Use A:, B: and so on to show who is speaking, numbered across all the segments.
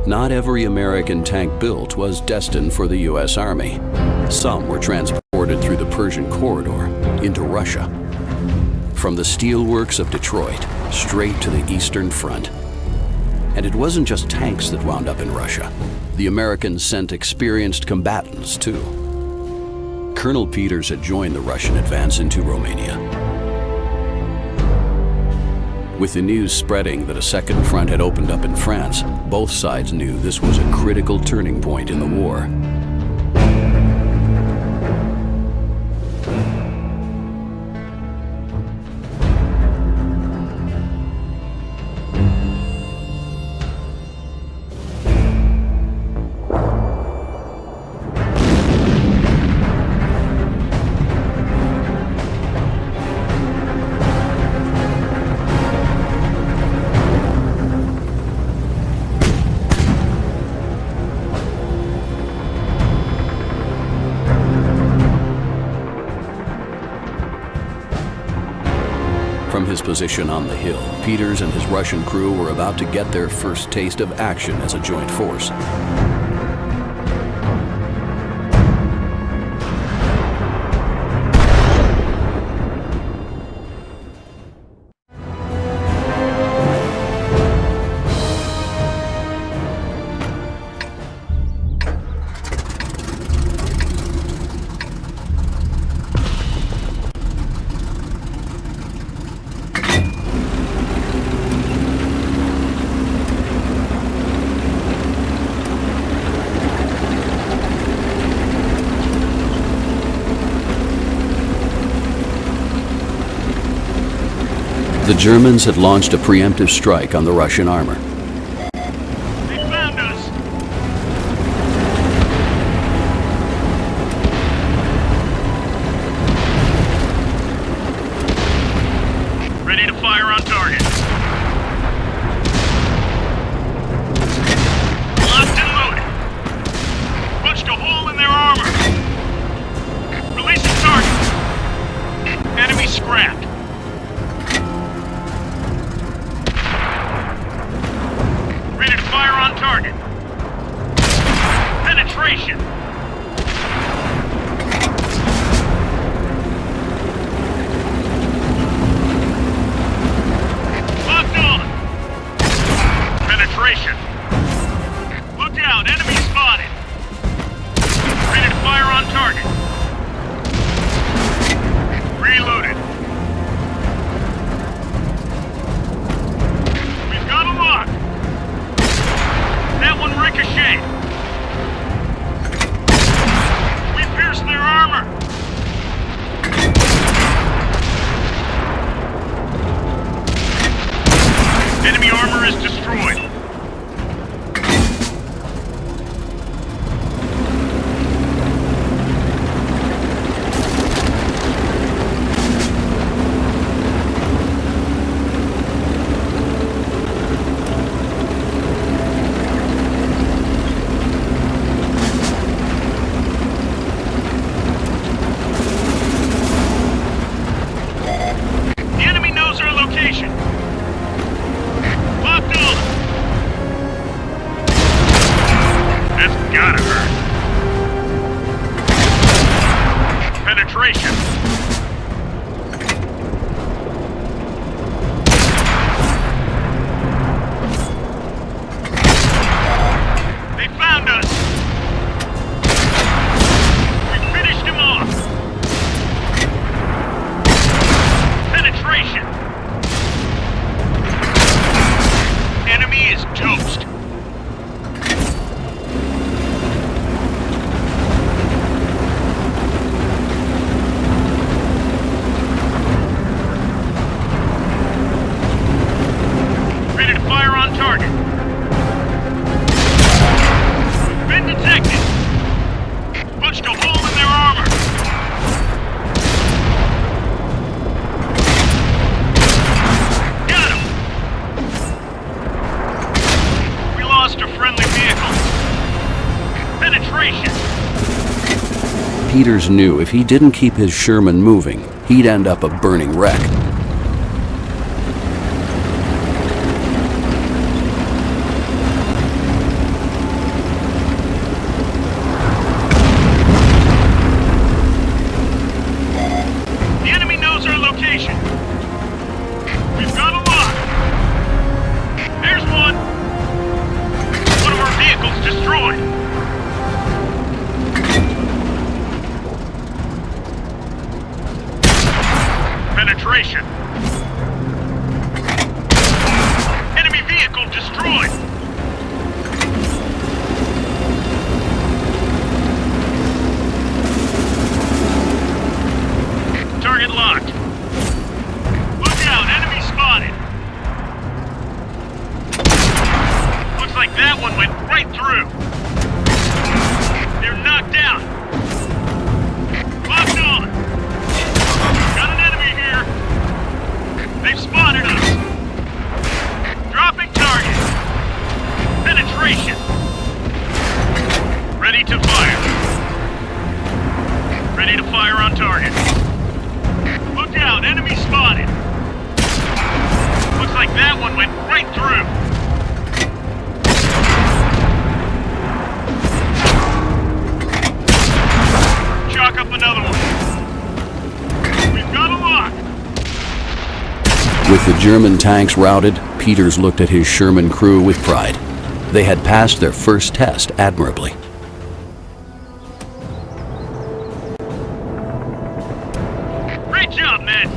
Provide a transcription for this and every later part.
A: Not every American tank built was destined for the U.S. Army. Some were transported through the Persian corridor into Russia. From the steelworks of Detroit, straight to the Eastern Front. And it wasn't just tanks that wound up in Russia. The Americans sent experienced combatants, too. Colonel Peters had joined the Russian advance into Romania. With the news spreading that a second front had opened up in France, both sides knew this was a critical turning point in the war. From his position on the hill, Peters and his Russian crew were about to get their first taste of action as a joint force. The Germans had launched a preemptive strike on the Russian armor.
B: They found us! Ready to fire on target. Locked and loaded. Punched a hole in their armor. Release the target. Enemy scrapped. Ready to fire on target. Penetration. Locked on. Penetration. Look out, enemy spotted. Ready to fire on target. Reloaded. We've got a lock. That one ricocheted. We pierced their armor. Enemy armor is destroyed. Gotta hurt. Penetration. They found us. We finished him off. Penetration. Enemy is toast. Target. Been detected. Punched a hole in their armor. Got him. We lost a friendly vehicle. Penetration.
A: Peters knew if he didn't keep his Sherman moving, he'd end up a burning wreck.
B: like that one went right through. They're knocked out. Locked on. Got an enemy here. They've spotted us. Dropping target. Penetration. Ready to fire. Ready to fire on target. Look out, enemy spotted. Looks like that one went right through. Chalk up another one. We've got a lock.
A: With the German tanks routed, Peters looked at his Sherman crew with pride. They had passed their first test admirably.
B: Great job, men.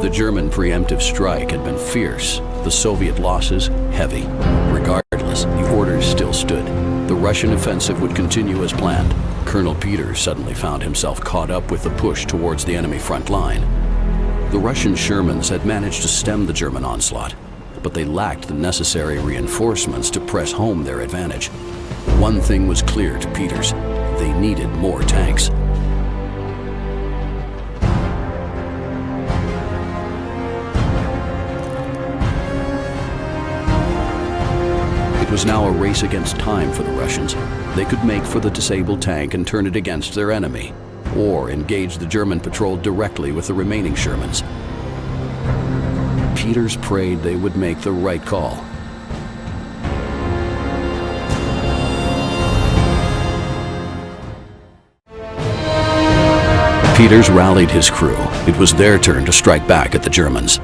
A: The German preemptive strike had been fierce, the Soviet losses heavy. Regardless, the orders still stood. The Russian offensive would continue as planned. Colonel Peters suddenly found himself caught up with the push towards the enemy front line. The Russian Shermans had managed to stem the German onslaught, but they lacked the necessary reinforcements to press home their advantage. One thing was clear to Peters: they needed more tanks. It was now a race against time for the Russians. They could make for the disabled tank and turn it against their enemy, or engage the German patrol directly with the remaining Shermans. Peters prayed they would make the right call. Peters rallied his crew. It was their turn to strike back at the Germans.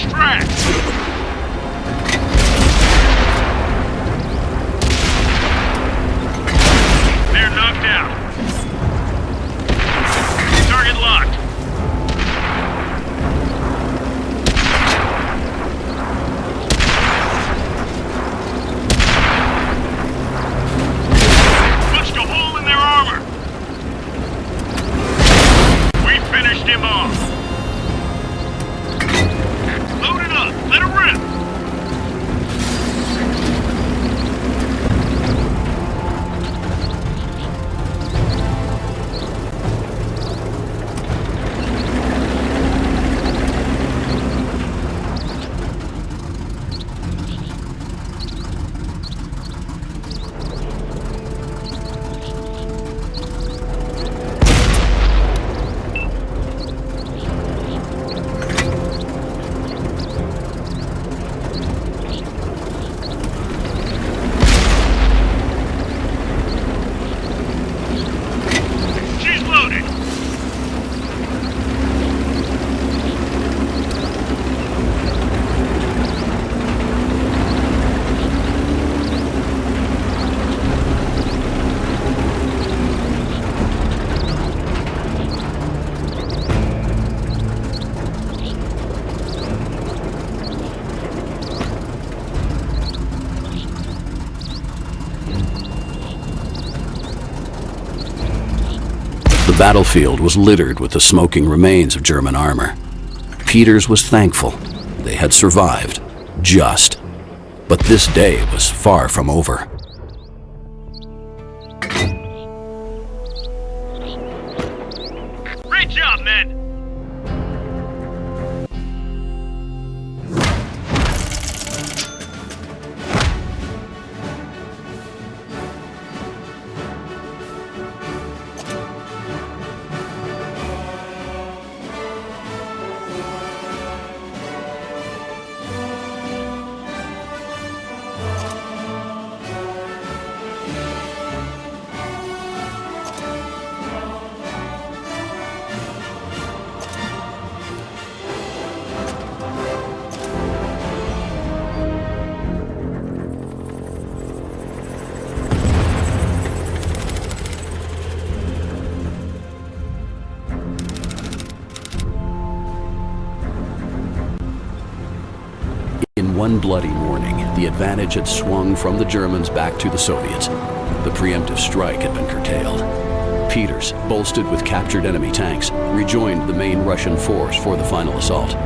B: Extract! They're knocked out. Target locked. Punched a hole in their armor. We finished him off. Load it up. Let it rip. She's loaded.
A: The battlefield was littered with the smoking remains of German armor. Peters was thankful they had survived, just. But this day was far from over.
B: Great job, men.
A: In one bloody morning, the advantage had swung from the Germans back to the Soviets. The preemptive strike had been curtailed. Peters, bolstered with captured enemy tanks, rejoined the main Russian force for the final assault.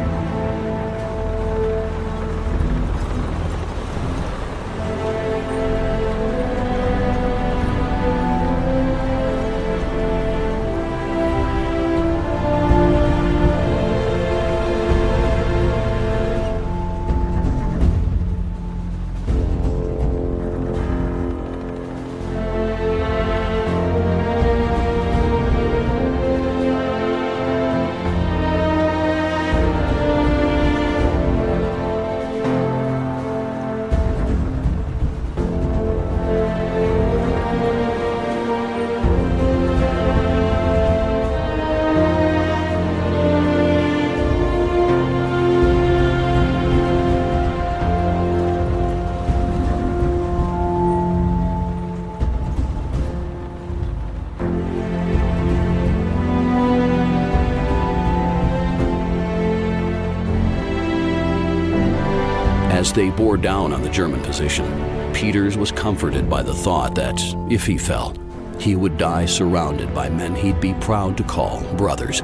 A: As they bore down on the German position, Peters was comforted by the thought that, if he fell, he would die surrounded by men he'd be proud to call brothers.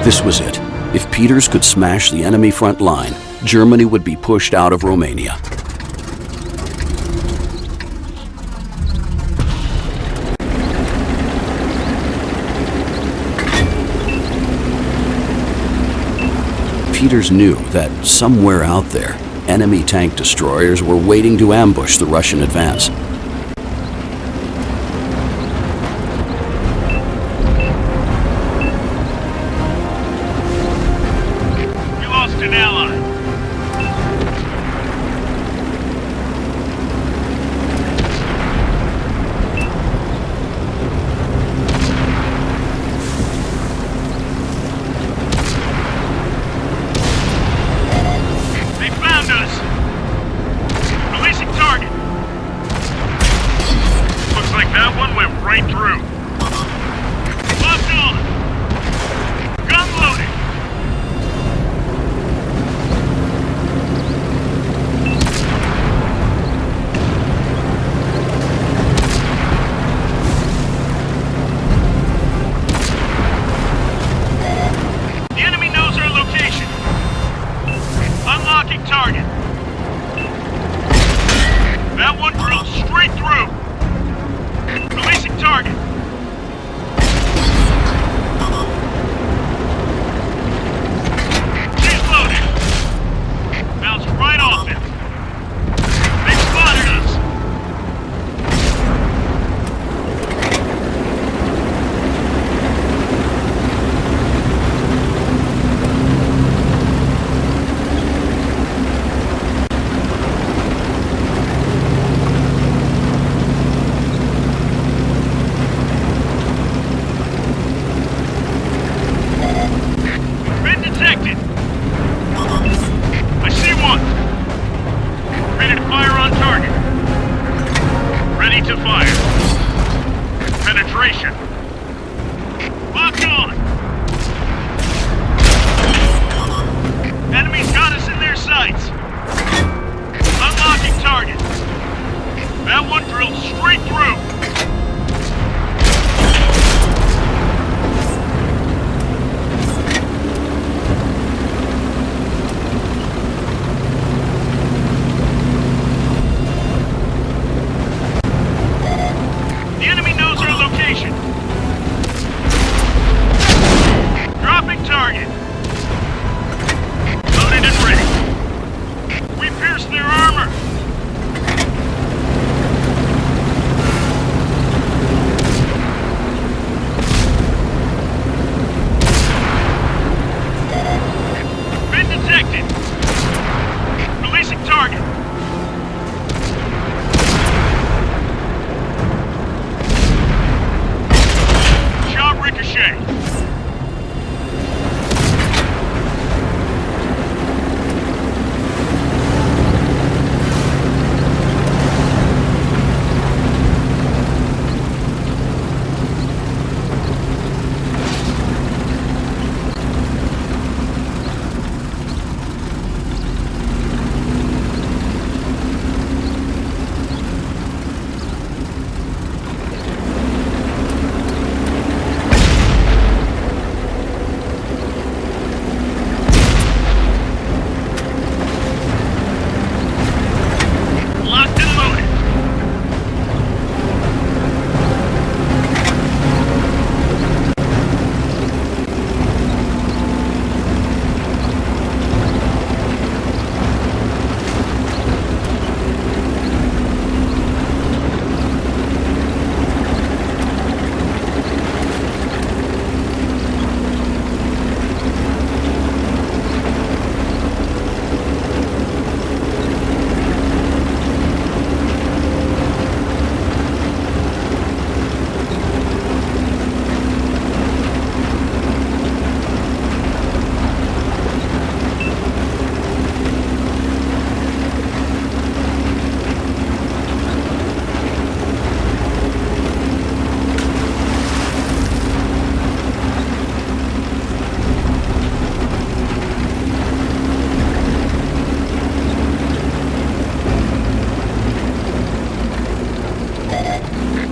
A: This was it. If Peters could smash the enemy front line, Germany would be pushed out of Romania. Peters knew that somewhere out there, enemy tank destroyers were waiting to ambush the Russian advance.
B: We lost an ally. straight through. Locked on. Gun loaded. The enemy knows our location. Unlocking target. That one drilled straight through. Releasing target. She's loaded. Bounced right off it. They spotted us. Been detected. I see one. Ready to fire on target. Ready to fire. Penetration. Locked on. Enemies got us in their sights. Unlocking target. That one drilled straight through. The enemy knows our location. Dropping target. Loaded and ready. We pierced their armor. Been detected. Releasing target. Shot ricochet. Locked and loaded.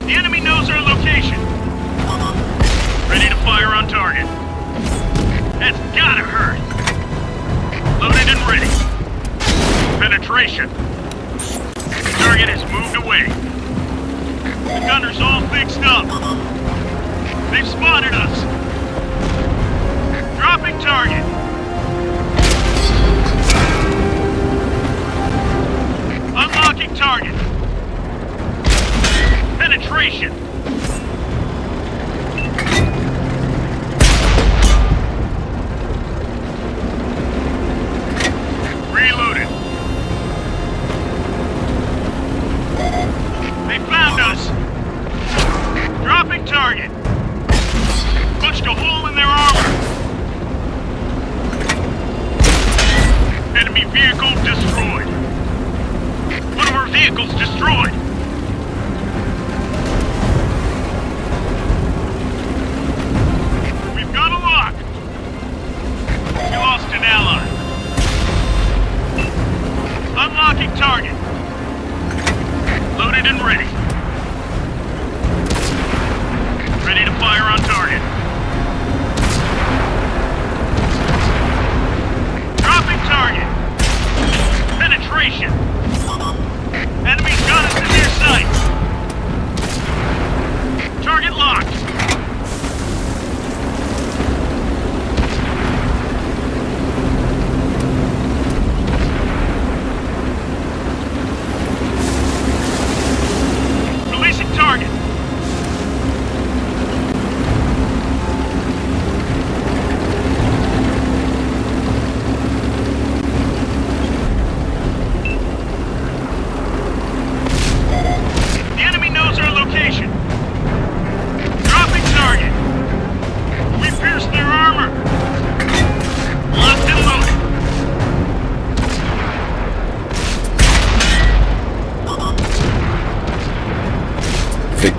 B: The enemy knows our location. Ready to fire on target. That's gotta hurt. Loaded and ready. Penetration. Target has moved away. The gunner's all fixed up. They've spotted us. Dropping target. Unlocking target. Penetration. Reloaded. They found us. Dropping target. Punched a hole in their armor. Enemy vehicle destroyed. One of our vehicles destroyed.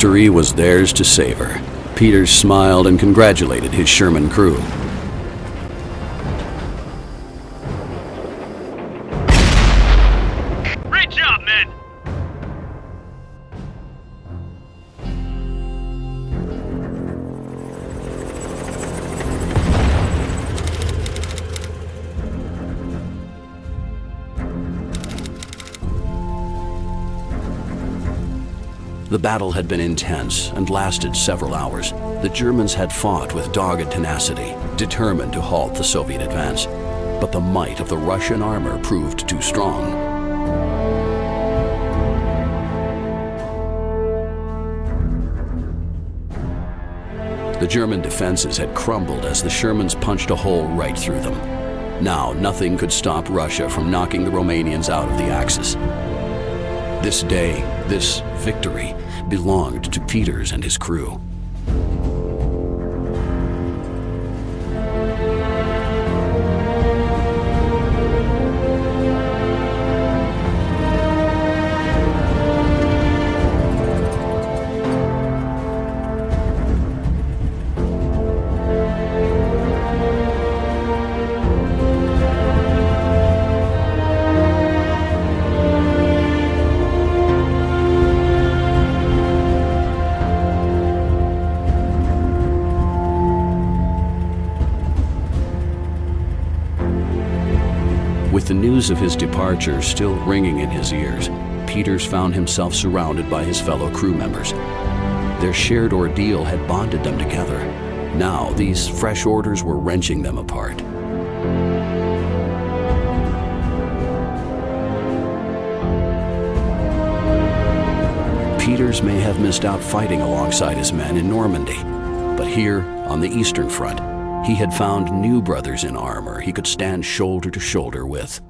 A: victory was theirs to savor. Peters smiled and congratulated his Sherman crew.
B: Great job, men!
A: The battle had been intense and lasted several hours. The Germans had fought with dogged tenacity, determined to halt the Soviet advance. But the might of the Russian armor proved too strong. The German defenses had crumbled as the Shermans punched a hole right through them. Now nothing could stop Russia from knocking the Romanians out of the Axis. This day, this victory, belonged to Peters and his crew. With the news of his departure still ringing in his ears, Peters found himself surrounded by his fellow crew members. Their shared ordeal had bonded them together. Now, these fresh orders were wrenching them apart. Peters may have missed out fighting alongside his men in Normandy, but here, on the Eastern Front, he had found new brothers in armor he could stand shoulder to shoulder with.